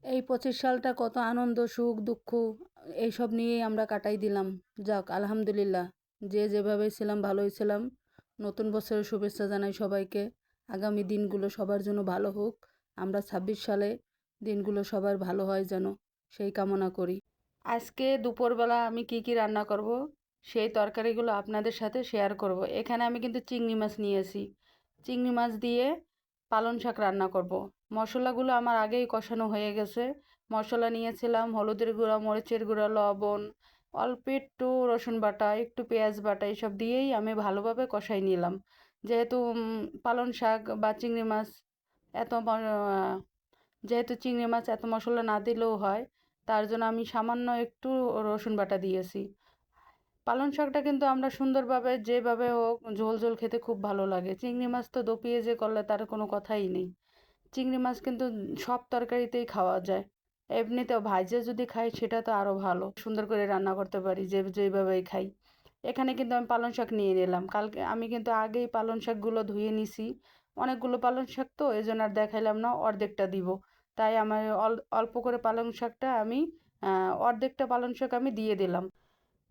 এই 25 সালটা কত আনন্দ, সুখ, দুঃখ এইসব নিয়েই আমরা কাটাই দিলাম। যাক আলহামদুলিল্লাহ, যে যেভাবে ছিলাম ভালোই ছিলাম। নতুন বছরের শুভেচ্ছা জানাই সবাইকে। আগামী দিনগুলো সবার জন্য ভালো হোক। আমরা 26 সালে দিনগুলো সবার ভালো হয় যেন, সেই কামনা করি। আজকে দুপুরবেলা আমি কি রান্না করব, সেই তরকারিগুলো আপনাদের সাথে শেয়ার করব। এখানে আমি কিন্তু চিংড়ি মাছ নিয়েছি। চিংড়ি মাছ দিয়ে পালং শাক রান্না করব। মশলাগুলো আমার আগেই কষানো হয়ে গেছে। মশলা নিয়েছিলাম হলুদের গুঁড়া, মরিচের গুঁড়া, লবণ, অল্প একটু রসুন বাটা, একটু পেঁয়াজ বাটা, এইসব দিয়েই আমি ভালোভাবে কষাই নিলাম। যেহেতু পালং শাক বা চিংড়ি মাছ এত যেহেতু চিংড়ি মাছ এত মশলা না দিলেও হয়, তার জন্য আমি সামান্য একটু রসুন বাটা দিয়েছি। পালং শাকটা কিন্তু আমরা সুন্দরভাবে যেভাবে হোক ঝোল ঝোল খেতে খুব ভালো লাগে। চিংড়ি মাছ তো দো পেঁয়াজে করলে তার কোনো কথাই নেই। চিংড়ি মাছ কিন্তু সব তরকারিতেই খাওয়া যায়। এমনিতেও ভাইজা যদি খাই সেটা তো আরও ভালো, সুন্দর করে রান্না করতে পারি যেভাবেই খাই। এখানে কিন্তু আমি পালং শাক নিয়ে নিলাম। কালকে আমি কিন্তু আগেই পালং শাকগুলো ধুয়ে নিছি। অনেকগুলো পালং শাক তো এই জন্য আর দেখাইলাম না, অর্ধেকটা দিব। তাই আমার অল্প করে পালং শাকটা আমি অর্ধেকটা পালং শাক আমি দিয়ে দিলাম।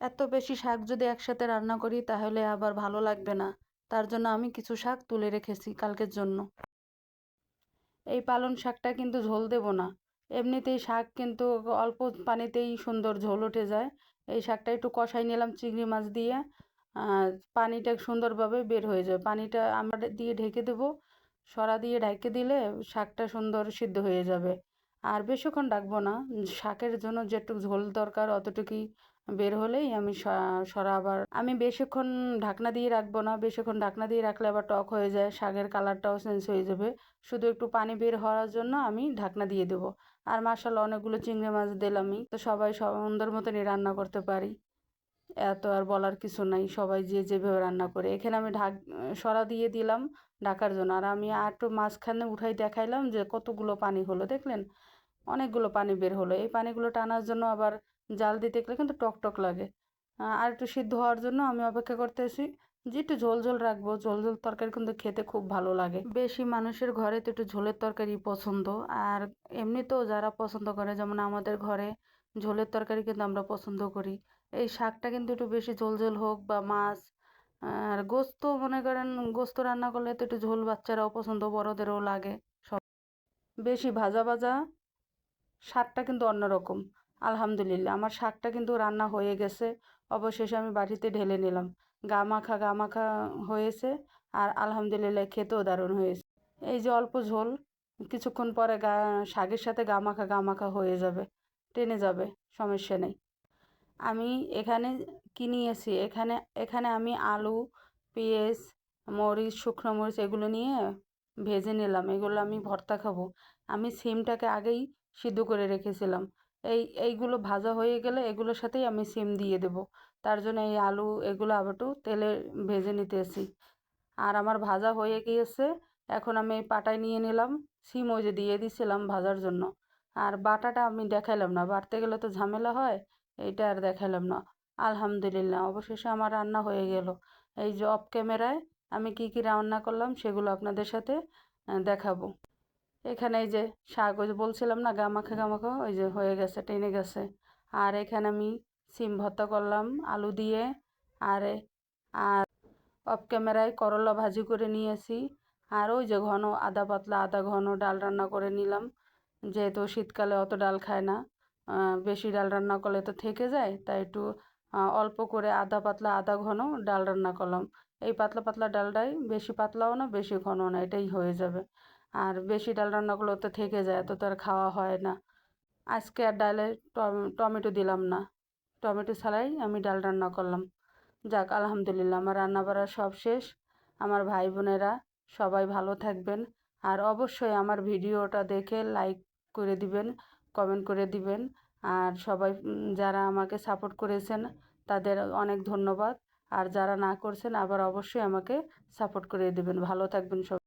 এত বেশি শাক যদি একসাথে রান্না করি তাহলে আবার ভালো লাগবে না। তার জন্য আমি কিছু শাক তুলে রেখেছি কালকের জন্য। এই পালং শাকটা কিন্তু ঝোল দেব না। এমনিতেই শাক কিন্তু অল্প পানিতেই সুন্দর ঝোল উঠে যায়। এই শাকটা একটু কষাই নিলাম চিংড়ি মাছ দিয়ে। পানিটা সুন্দরভাবে বের হয়ে যাবে। পানিটা আমরা দিয়ে ঢেকে দেব। সরা দিয়ে ঢেকে দিলে শাকটা সুন্দর সিদ্ধ হয়ে যাবে। আর বেশিক্ষণ রাখবো না। শাকের জন্য যেটুকু ঝোল দরকার অতটুকুই বের হলেই আমি সরা আবার আমি বেশিক্ষণ ঢাকনা দিয়ে রাখবো না। বেশিক্ষণ ঢাকনা দিয়ে রাখলে আবার টক হয়ে যায়, শাকের কালারটাও চেঞ্জ হয়ে যাবে। শুধু একটু পানি বের হওয়ার জন্য আমি ঢাকনা দিয়ে দেবো। আর মাশাআল্লাহ অনেকগুলো চিংড়ি মাছ দিলামই, তো সবাই সুন্দর মতনই রান্না করতে পারি। এত আর বলার কিছু নাই, সবাই যে যেভাবে রান্না করে। এখানে আমি সরা দিয়ে দিলাম ঢাকার জন্য। আর আমি আর একটু মাঝখানে উঠাই দেখাইলাম যে কতগুলো পানি হলো, দেখলেন? অনেকগুলো পানি বের হলো। এই পানিগুলো টানার জন্য আবার জাল দিতে গেলে কিন্তু টক টক লাগে। আর একটু সিদ্ধ হওয়ার জন্য আমি অপেক্ষা করতেছি। যে একটু ঝোল ঝোল রাখবো, ঝোল ঝোল তরকারি কিন্তু খেতে খুব ভালো লাগে। বেশি মানুষের ঘরে তো একটু ঝোলের তরকারি পছন্দ। আর এমনিতেও যারা পছন্দ করে, যেমন আমাদের ঘরে ঝোলের তরকারি কিন্তু আমরা পছন্দ করি। এই শাকটা কিন্তু একটু বেশি ঝোল ঝোল হোক, বা মাছ আর গোস্ত, মনে করেন গোস্ত রান্না করলে তো একটু ঝোল বাচ্চারাও পছন্দ, বড়দেরও লাগে। সব বেশি ভাজা ভাজা স্বাদটা কিন্তু অন্যরকম। আলহামদুলিল্লাহ আমার শাকটা কিন্তু রান্না হয়ে গেছে। অবশেষে আমি বাটিতে ঢেলে নিলাম। গা মাখা হয়েছে। আর আলহামদুলিল্লাহ খেতেও দারুণ হয়েছে। এই যে অল্প ঝোল, কিছুক্ষণ পরে শাকের সাথে গা মাখা হয়ে যাবে, টেনে যাবে, সমস্যা নেই। আমি এখানে কি নিয়েছি, এখানে এখানে আমি আলু, পেঁয়াজ, মরিচ, শুকনো মরিচ এগুলো নিয়ে ভেজে নিলাম। এগুলো আমি ভর্তা খাবো। আমি সিমটাকে আগেই সিদ্ধ করে রেখেছিলাম। এইগুলো ভাজা হয়ে গেলে এগুলোর সাথেই আমি সিম দিয়ে দেব। তার জন্য এই আলু এগুলো আবার একটু তেলে ভেজে নিতেছি। আর আমার ভাজা হয়ে গিয়েছে। এখন আমি এই পাটায় নিয়ে নিলাম। সিম ওই যে দিয়ে দিছিলাম ভাজার জন্য। আর বাটাটা আমি দেখাইলাম না, বাটতে গেলে তো ঝামেলা হয়, এইটা আর দেখাইলাম না। আলহামদুলিল্লাহ অবশেষে আমার রান্না হয়ে গেল। এই যে অফ ক্যামেরায় আমি কি রান্না করলাম সেগুলো আপনাদের সাথে দেখাবো। এখানে এই যে শাক, ওই যে বলছিলাম না গা মাখা, ওই যে হয়ে গেছে, টেনে গেছে। আর এখানে আমি সিম ভর্তা করলাম আলু দিয়ে। আর আর অফ ক্যামেরায় করলা ভাজি করে নিয়েছি। আর ওই যে ঘন আদা পাতলা আদা ঘন ডাল রান্না করে নিলাম। যেহেতু শীতকালে অত ডাল খায় না, বেশি ডাল রান্না করলে তো থেকে যায়, তাই একটু অল্প করে আদা পাতলা আদা ঘন ডাল রান্না করলাম। এই পাতলা পাতলা ডালটাই, বেশি পাতলাও না বেশি ঘনও না, এটাই হয়ে যাবে। আর বেশি ডাল রান্না করলে তো থেকে যায়, এত তো আর খাওয়া হয় না। আজকে আর ডালে টমেটো দিলাম না, টমেটো ছাড়াই আমি ডাল রান্না করলাম। যাক আলহামদুলিল্লাহ আমার রান্না বাড়া সব শেষ। আমার ভাই বোনেরা সবাই ভালো থাকবেন। আর অবশ্যই আমার ভিডিওটা দেখে লাইক করে দিবেন, কমেন্ট করে দিবেন। আর সবাই যারা আমাকে সাপোর্ট করেছেন তাদের অনেক ধন্যবাদ। আর যারা না করছেন আবার অবশ্যই আমাকে সাপোর্ট করে দিবেন। ভালো থাকবেন সবাই।